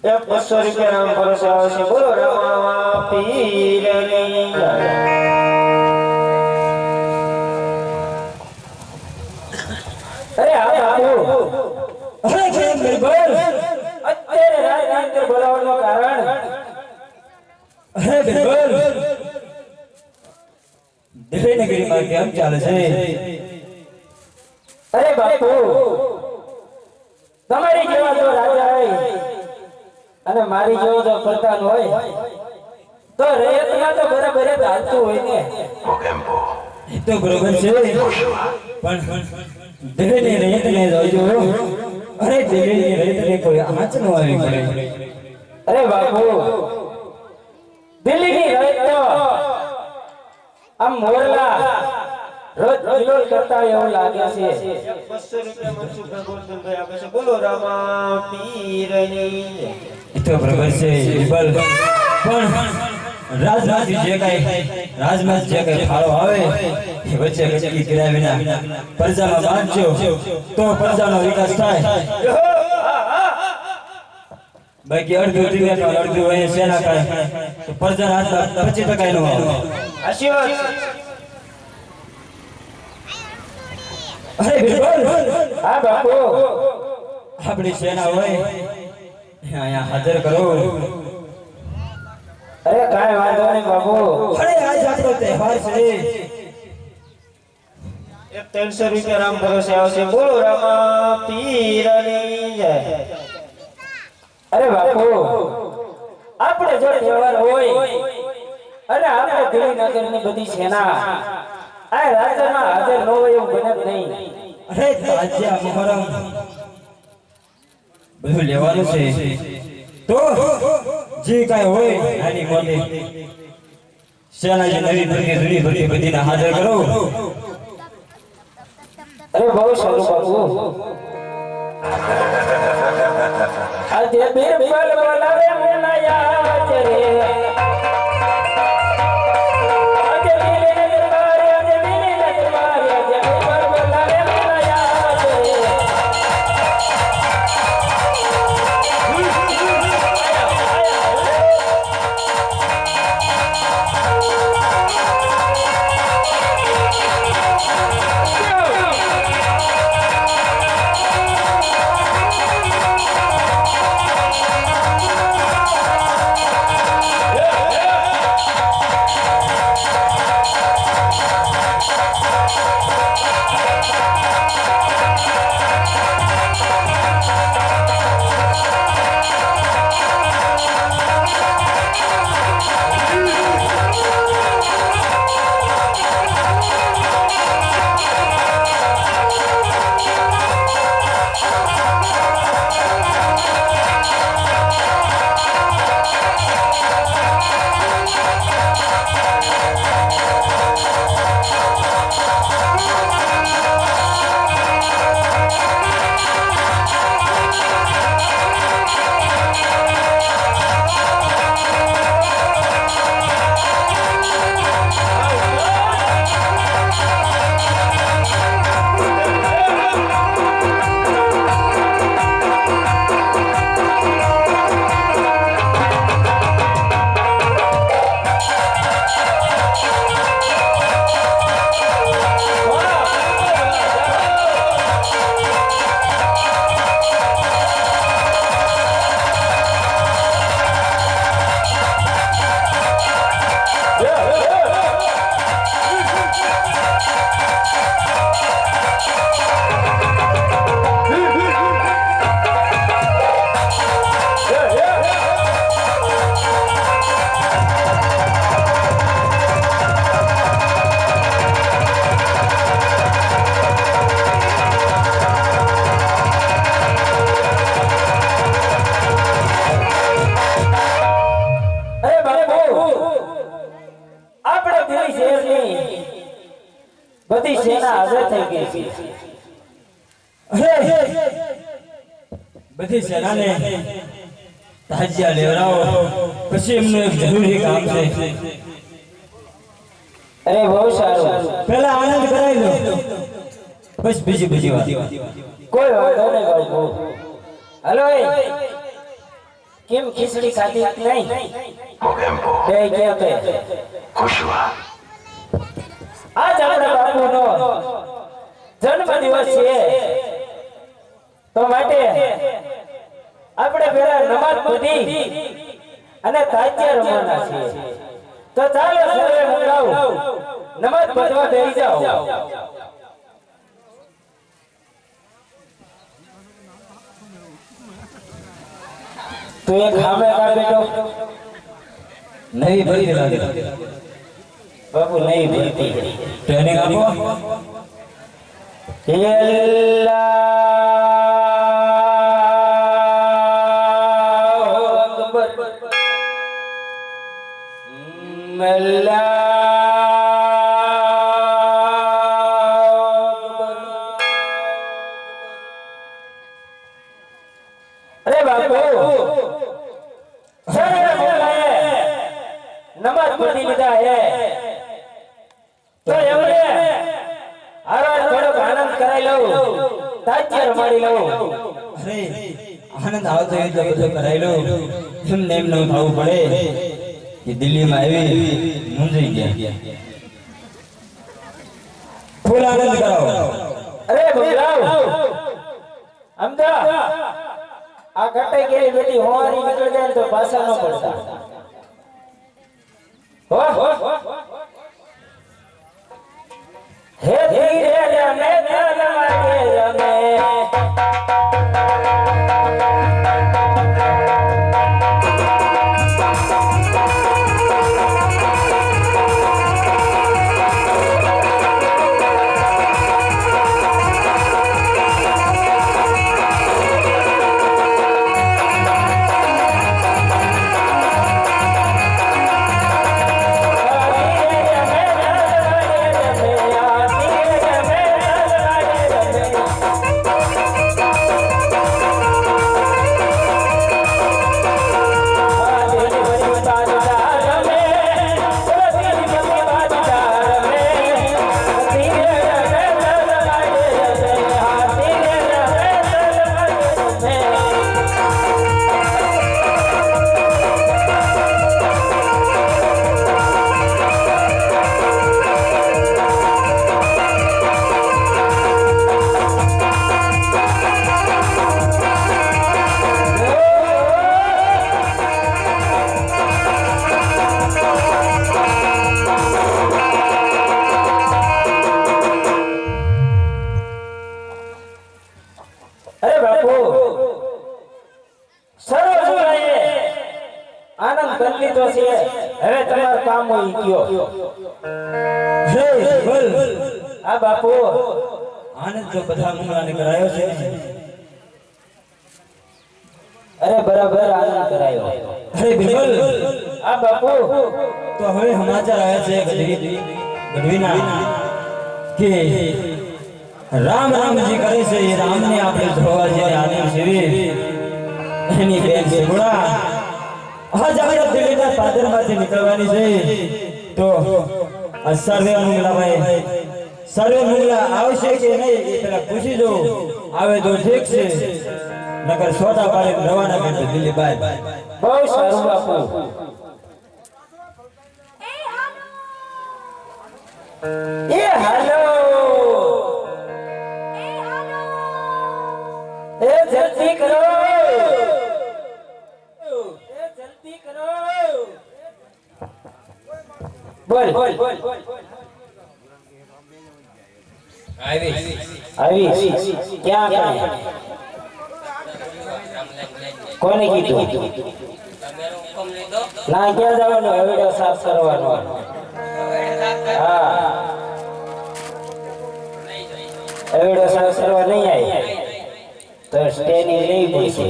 एक 500 रुपया नाम भरोसे आवश्य बोलो रामा पीरनी जय। अरे आ बाबू अरे केम बिरबल અત્યારે રાતની અંદર બોલાવવાનું કારણ અરે બિરબલ દિલ્હી નગરીમાં કેમ ચાલે છે? અરે બાપુ તમારી જેવા જો રાજા હોય અને મારી જેવો જો પ્રધાન હોય તો રેતમાં તો બરાબર ચાલતું હોય ને. એ તો બરોબર છે પણ દિલ્હીની રેતને જોજો. અરે દિલ્હીની રેતને કોઈ આંચ ન આવી પડે. અરે બાપુ દિલ્હીની રેત તો આમ મોરલા રોજ વિલોલ કરતા એવું લાગે છે. 500 રૂપિયા મનસુખ ગોરધનભાઈ આપે છે બોલો રામા પીરની. એ તો બરોબર છે બિરબલ પણ રાજમાં જે કઈ ફાળો આવે એ વચ્ચે ગચકી કર્યા વિના પ્રજામાં બાંધજો તો પ્રજાનો વિકાસ થાય. બાકી અડધું દિવ્યા અડધું હોય સેના કાય તો પ્રજાના હાથમાં 25% નો આવે. આશીર્વાદ. અરે બિરબલ હા બાપુ આપણી સેના હોય અહીંયા હાજર કરો. અરે કાંઈ વાંધો નહીં બાપુ. અરે આજ આપણો તહેવાર છે. એક 300 રૂપિયા રામ ભરોસે આવશે બોલો રામા પીરની જય. અરે બાપુ આપણે જો તહેવાર હોય અને આપણે દિલ્હીનગરની બધી સેના આ રાજ્યમાં હાજર ન હોય એવું બને જ નહીં. અરે તાજ્યા મોહરમ બધું લેવાનું છે તો જે કાંઈ હોય નાની મોટી સેનાની નવી ભરતી જૂની ભરતી બધીને હાજર કરો. અરે બહુ સારું બાપુ. આજે બિરબલ બોલાવે મોલાયા ચરે આજે બિરબલ દરબાર આજે બિરબલ દરબાર આજે બિરબલ બોલાવે મોલાયા ચરે. બધી સેના હાજર થઈ ગઈ છે. અરે બધી સેનાને તાજિયા લેવડાવો પછી એમનું એક જરૂરી કામ છે. અરે બહુ સારું. પહેલા આનંદ કરાવી લો બસ બીજી વાત. કોઈ વાંધો નહીં બાપુ. હાલો કેમ ખીચડી ખાધી કે નહીં? Mogembo, બે ગયા તે Kushwa, આજ આપણા બાપુનો જન્મદિવસ છે, તો માટે આપણે પેલા નમાઝ પઢી અને તાજિયા રમવાના છીએ. તો ચાલો સર્વે મંગાવો, નમાઝ પઢવા બેસી જાઓ. તો એક હામે કા બેટો નવી ભરી લાગે બાપુ નહીં ભરતી ટ્રેનિંગ આપો. અલ્લાહુ અકબર અરે બાપુ સર્વે બોલાએ નમાઝ પઢી લીધા હે, તો એમને હારો થોડોક આનંદ કરાઈ લઉં, તાજિયા રમાડી લઉં. અરે આનંદ આવતો હોય તો બધું કરાઈ લો. એમને એમ ન થવું પડે કે દિલ્હીમાં આવી મૂંઝાઈ ગયા. ફૂલ આનંદ કરાવો. અરે ભગલાવ અમદા આ કટાઈ ગયેલી બેટી હોવારી નીકળી જાય ને તો પાછા ન પડતા હો. હે ધીરે રમે નરમાગે રમે આનંદ કરી લીધો છે, હવે તમારું કામ હોય ગયો. હે બોલ. આ બાપુ આનંદ તો બધા મંગળાને કરાયો છે. અરે બરાબર આનંદ કરાયો. અરે બિલકુલ. આ બાપુ તો હવે સમાચાર આવ્યા છે ગઢવીના કે રામ રામજી કરે છે. એ રામને આપણે જોવા જઈએ આનંદ શિબિર એની બેન સેગુડા આજ આપણે દિલ્હીના પાદરમાંથી નીકળવાની છે. તો આ સર્વે મંગલાભાઈ સર્વે મંગલા આવશે કે નહીં એ પેલા પૂછી જો. આવે તો ઠીક છે, નકર છોટા પાડે રવાના કરશે દિલ્હી બહાર. બહુ સારું બાપુ. એ હાલો એ જલ્દી કરો, એ જલ્દી કરો. બોલ આવી ક્યાં કરે? કોને કીધું? ના ક્યાં જવાનું? હવેડો સાફ કરવાનો. હા હવેડો સાફ કરવા નહીં આવી તો સ્ટેની લઈ પડશે.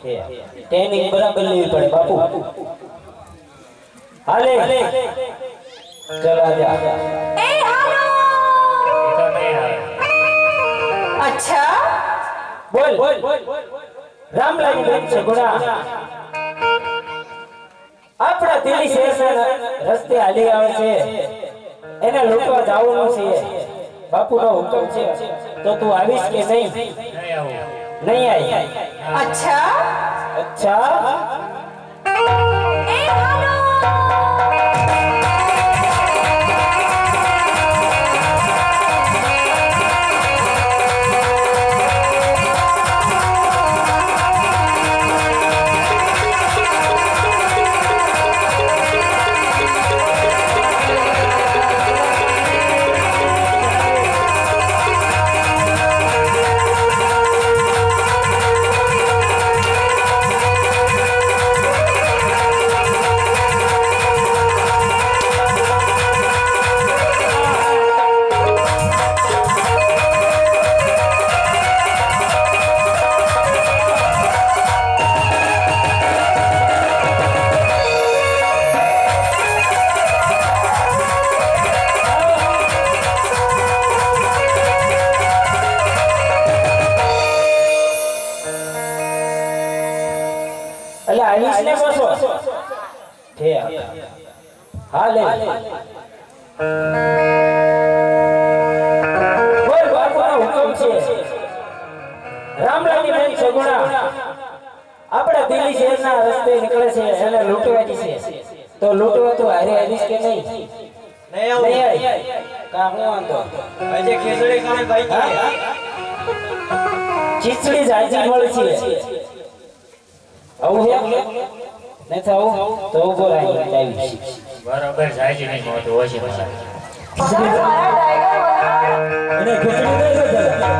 ટ્રેનિંગ બરાબર લેવી પડે બાપુ. હાલે ચલ આજા. अच्छा બોલ રામલાની બેન સગુણા આપણા દિલ્હી શહેરના રસ્તે હાલી આવે છે, એને લૂંટવા જવાનું છે. બાપુનો હુકમ છે તો તું આવીશ કે નહીં? નહીં આવી. अच्छा અચ્છા ए हालो એટલે આવીશ ને બસો હાલે. બોલ બાપુનો હુકમ છે. રામલાની બેન સગુણા આપણા દિલ્હી શહેરના રસ્તે નીકળે છે, એને લૂંટવાની છે. તો લૂંટવા તો હારે આવીશ કે નહીં? નહીં આવી. કા હું વાંધો ખીચડી જાજી મળશે. આવું છે નહીં થવું તો ઉભો રાખી આવીશ. બરોબર જાય છે નહીં મોટું હોય છે हमारा टाइगर એને ખીચડી દઈ દો જરા.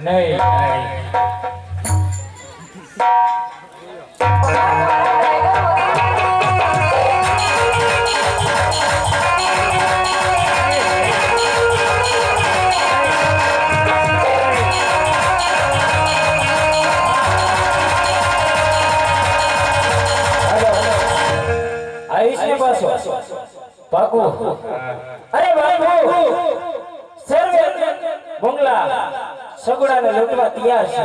નહીં આવીશ ને પાછો પાકું. અરે બાપુ સર્વે બંગલા સગુડાને લૂંટવા તૈયાર છે.